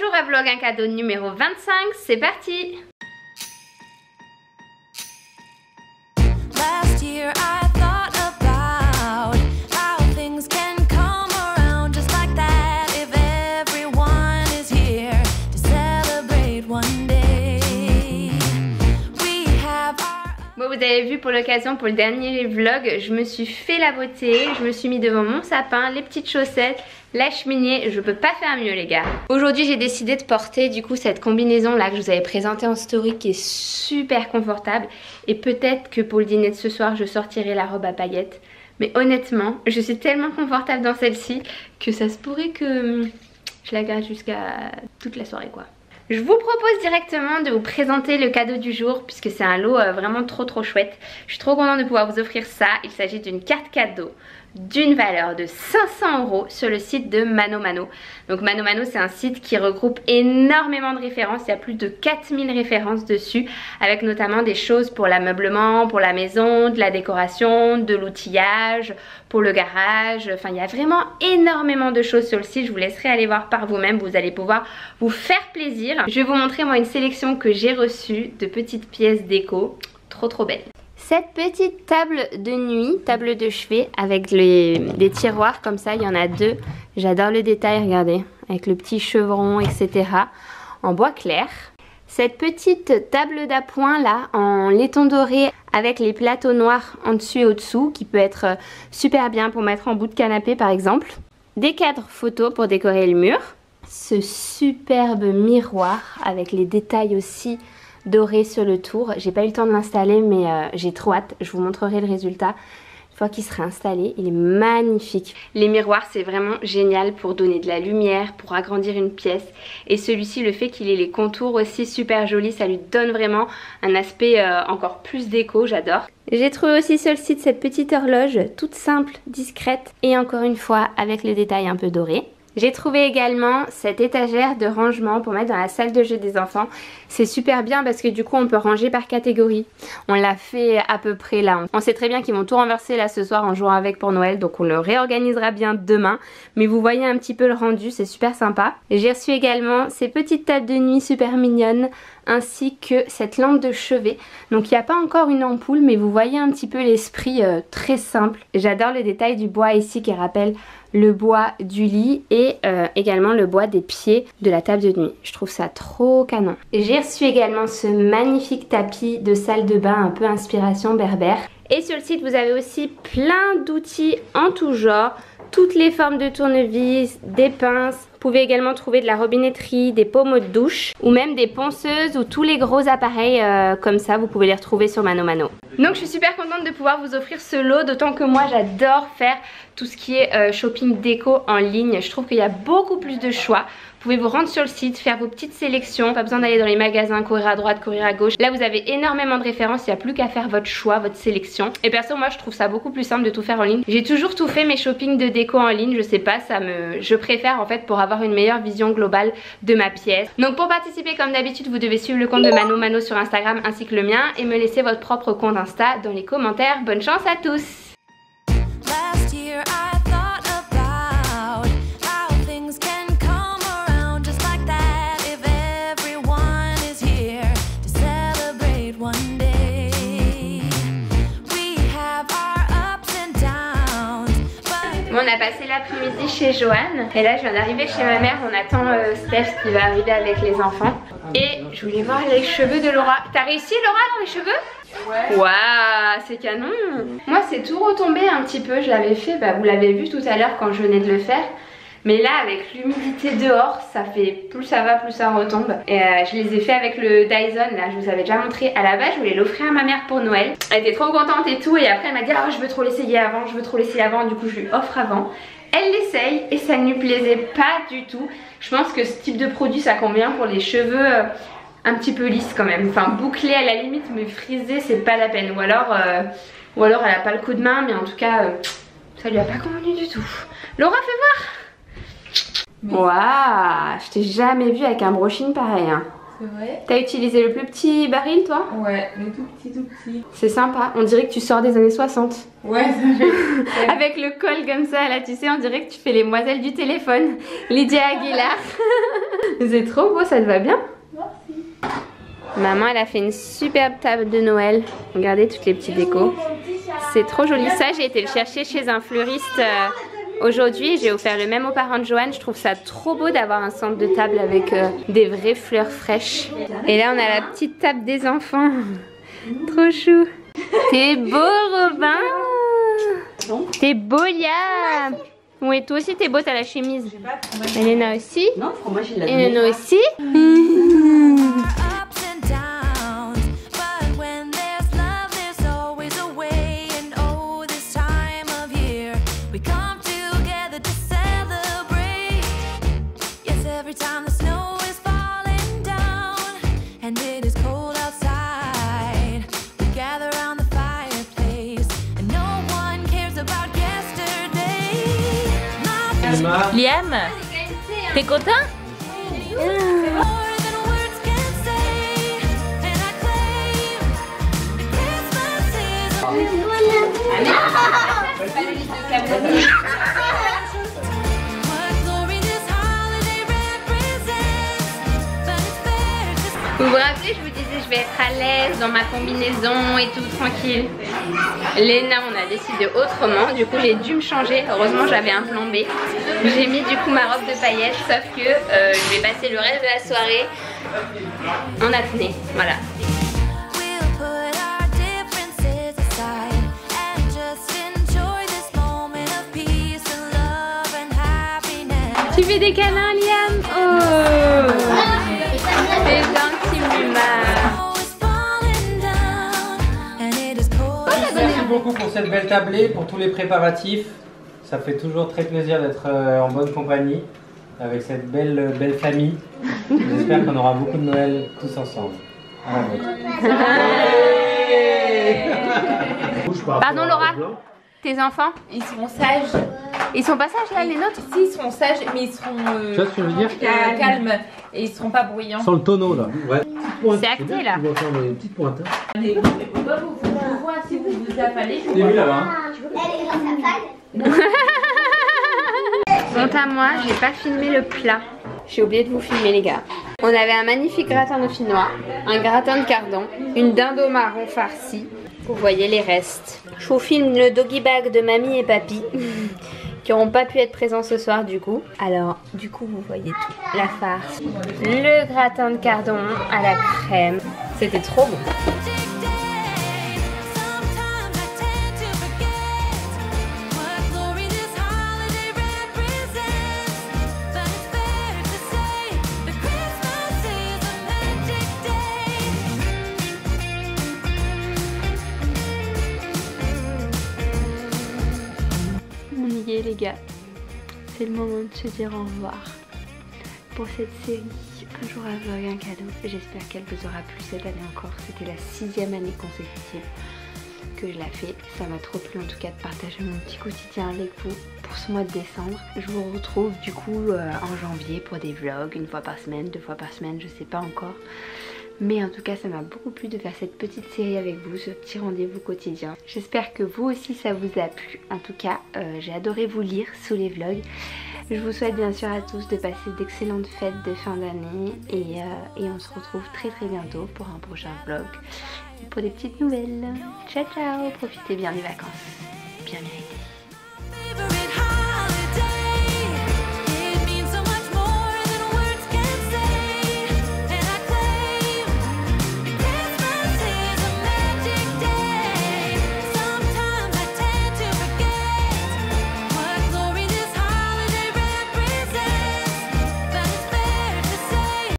Bonjour à vlog un cadeau numéro 25, c'est parti. Last year I thought about how things can come around just like that if everyone is here to celebrate one day. We have our... Bon, vous avez vu pour l'occasion, pour le dernier vlog, je me suis fait la beauté, je me suis mis devant mon sapin, les petites chaussettes, la cheminée, je peux pas faire mieux les gars. Aujourd'hui j'ai décidé de porter du coup cette combinaison là que je vous avais présentée en story qui est super confortable. Et peut-être que pour le dîner de ce soir je sortirai la robe à paillettes. Mais honnêtement, je suis tellement confortable dans celle-ci que ça se pourrait que je la garde jusqu'à toute la soirée quoi. Je vous propose directement de vous présenter le cadeau du jour puisque c'est un lot vraiment trop chouette. Je suis trop contente de pouvoir vous offrir ça. Il s'agit d'une carte cadeau d'une valeur de 500 € sur le site de ManoMano. Donc ManoMano c'est un site qui regroupe énormément de références, il y a plus de 4000 références dessus avec notamment des choses pour l'ameublement, pour la maison, de la décoration, de l'outillage, pour le garage, enfin il y a vraiment énormément de choses sur le site, je vous laisserai aller voir par vous-même, vous allez pouvoir vous faire plaisir. Je vais vous montrer moi une sélection que j'ai reçue de petites pièces déco, trop belles. Cette petite table de nuit, table de chevet avec des tiroirs comme ça, il y en a deux. J'adore le détail, regardez, avec le petit chevron, etc. en bois clair. Cette petite table d'appoint là, en laiton doré avec les plateaux noirs en dessus et au-dessous, qui peut être super bien pour mettre en bout de canapé par exemple. Des cadres photos pour décorer le mur. Ce superbe miroir avec les détails aussi doré sur le tour. J'ai pas eu le temps de l'installer mais j'ai trop hâte, je vous montrerai le résultat une fois qu'il sera installé. Il est magnifique. Les miroirs c'est vraiment génial pour donner de la lumière, pour agrandir une pièce, et celui-ci, le fait qu'il ait les contours aussi super jolis, ça lui donne vraiment un aspect encore plus déco, j'adore. J'ai trouvé aussi sur le site cette petite horloge toute simple, discrète et encore une fois avec le détail un peu doré. J'ai trouvé également cette étagère de rangement pour mettre dans la salle de jeu des enfants. C'est super bien parce que du coup on peut ranger par catégorie. On l'a fait à peu près là. On sait très bien qu'ils vont tout renverser là ce soir en jouant avec pour Noël. Donc on le réorganisera bien demain. Mais vous voyez un petit peu le rendu, c'est super sympa. J'ai reçu également ces petites tables de nuit super mignonnes, ainsi que cette lampe de chevet. Donc il n'y a pas encore une ampoule mais vous voyez un petit peu l'esprit très simple. J'adore le détail du bois ici qui rappelle le bois du lit et également le bois des pieds de la table de nuit. Je trouve ça trop canon. J'ai reçu également ce magnifique tapis de salle de bain un peu inspiration berbère. Et sur le site vous avez aussi plein d'outils en tout genre, toutes les formes de tournevis, des pinces. Vous pouvez également trouver de la robinetterie, des pommeaux de douche ou même des ponceuses ou tous les gros appareils comme ça, vous pouvez les retrouver sur ManoMano. Donc je suis super contente de pouvoir vous offrir ce lot, d'autant que moi j'adore faire tout ce qui est shopping déco en ligne. Je trouve qu'il y a beaucoup plus de choix. Vous pouvez vous rendre sur le site, faire vos petites sélections, pas besoin d'aller dans les magasins, courir à droite, courir à gauche. Là vous avez énormément de références, il n'y a plus qu'à faire votre choix, votre sélection. Et perso moi je trouve ça beaucoup plus simple de tout faire en ligne. J'ai toujours tout fait mes shoppings de déco en ligne, je sais pas, je préfère en fait pour avoir une meilleure vision globale de ma pièce. Donc pour participer comme d'habitude vous devez suivre le compte de ManoMano sur Instagram ainsi que le mien et me laisser votre propre compte Insta dans les commentaires. Bonne chance à tous! Last year I thought about how things can come around just like that if everyone is here to celebrate one day. We have our ups and downs. Bon, on a passé l'après-midi chez Joanne et là je viens d'arriver chez ma mère, on attend Steph qui va arriver avec les enfants. Et je voulais voir les cheveux de Laura. T'as réussi Laura dans les cheveux? Ouais. Waouh, c'est canon. Moi c'est tout retombé un petit peu, je l'avais fait, vous l'avez vu tout à l'heure quand je venais de le faire. Mais là avec l'humidité dehors, ça fait plus ça va plus ça retombe. Et je les ai fait avec le Dyson, là je vous avais déjà montré à la base, je voulais l'offrir à ma mère pour Noël. Elle était trop contente et tout, et après elle m'a dit oh, je veux trop l'essayer avant, je veux trop l'essayer avant, du coup je lui offre avant. Elle l'essaye et ça ne lui plaisait pas du tout. Je pense que ce type de produit ça convient pour les cheveux un petit peu lisses quand même. Enfin bouclés à la limite mais frisés c'est pas la peine. Ou alors elle a pas le coup de main mais en tout cas ça lui a pas convenu du tout. Laura fais voir. Waouh, je t'ai jamais vu avec un brushing pareil hein. C'est vrai? T'as utilisé le plus petit baril toi? Ouais, le tout petit. C'est sympa, on dirait que tu sors des années 60. Ouais, ça fait... Avec le col comme ça là, tu sais, on dirait que tu fais les demoiselles du téléphone. Lydia Aguilar. C'est trop beau, ça te va bien? Merci. Maman elle a fait une superbe table de Noël. Regardez toutes les petites décos. C'est trop joli. Ça j'ai été le chercher chez un fleuriste aujourd'hui. J'ai offert le même aux parents de Joanne. Je trouve ça trop beau d'avoir un centre de table avec des vraies fleurs fraîches. Et là on a la petite table des enfants. Trop chou. T'es beau Robin. T'es beau Liam. Oui toi aussi t'es beau, t'as la chemise. Elena aussi. Non, fromage il l'a Et Nono aussi. Ups and downs, but when there's love, there's always a way. And oh, this time of year, we come together to celebrate. Yes, every time the snow is falling down and it is cold outside, we gather around the fireplace and no one cares about yesterday. Liam, t'es content? More than words can say, and I claim Christmas is what glory this holiday represents. But it's fair to say. Vous vous rappelez, je vous disais je vais être à l'aise dans ma combinaison et tout, tranquille. Léna, on a décidé autrement, du coup j'ai dû me changer. Heureusement j'avais un plan B. J'ai mis du coup ma robe de paillettes, sauf que je vais passer le reste de la soirée en apnée, voilà. We'll put our differences aside and just enjoy this moment of peace and love and happiness. Tu fais des câlins Liam? Oh, t'es gentil Mima. It's falling down and it is cold. Merci beaucoup pour cette belle tablée, pour tous les préparatifs. Ça fait toujours très plaisir d'être en bonne compagnie avec cette belle famille. J'espère qu'on aura beaucoup de Noël tous ensemble. À la vôtre. Pardon Laura, tes enfants? Ils seront sages. Ils sont pas sages là les nôtres? Si, ils seront sages, mais ils seront Tu vois ce que je veux dire? calmes et ils seront pas bruyants. Sans le tonneau là. Ouais. C'est acté là. Tu vas faire des petites pointes. Mais pourquoi vous voir si vous vous affalez? T'es vu là-bas? Honte à moi, j'ai pas filmé le plat. J'ai oublié de vous filmer les gars. On avait un magnifique gratin dauphinois, un gratin de cardon, une dinde au marron farcie. Vous voyez les restes. Je vous filme le doggy bag de mamie et papy qui n'auront pas pu être présents ce soir du coup. Alors du coup vous voyez tout. La farce, le gratin de cardon à la crème. C'était trop bon. Sometimes I tend to forget what glory this holiday represents. But it's fair to say that Christmas is a magic day. On y est les gars. C'est le moment de se dire au revoir pour cette série. Un jour à Vogue, un cadeau. J'espère qu'elle vous aura plu cette année encore. C'était la 6e année consécutive que je la fais. Ça m'a trop plu en tout cas de partager mon petit quotidien avec vous pour ce mois de décembre. Je vous retrouve du coup en janvier pour des vlogs, 1 fois par semaine, 2 fois par semaine, je sais pas encore. Mais en tout cas ça m'a beaucoup plu de faire cette petite série avec vous, ce petit rendez-vous quotidien. J'espère que vous aussi ça vous a plu. En tout cas j'ai adoré vous lire sous les vlogs. Je vous souhaite bien sûr à tous de passer d'excellentes fêtes de fin d'année et on se retrouve très bientôt pour un prochain vlog pour des petites nouvelles. Ciao ciao, profitez bien des vacances, bien méritées.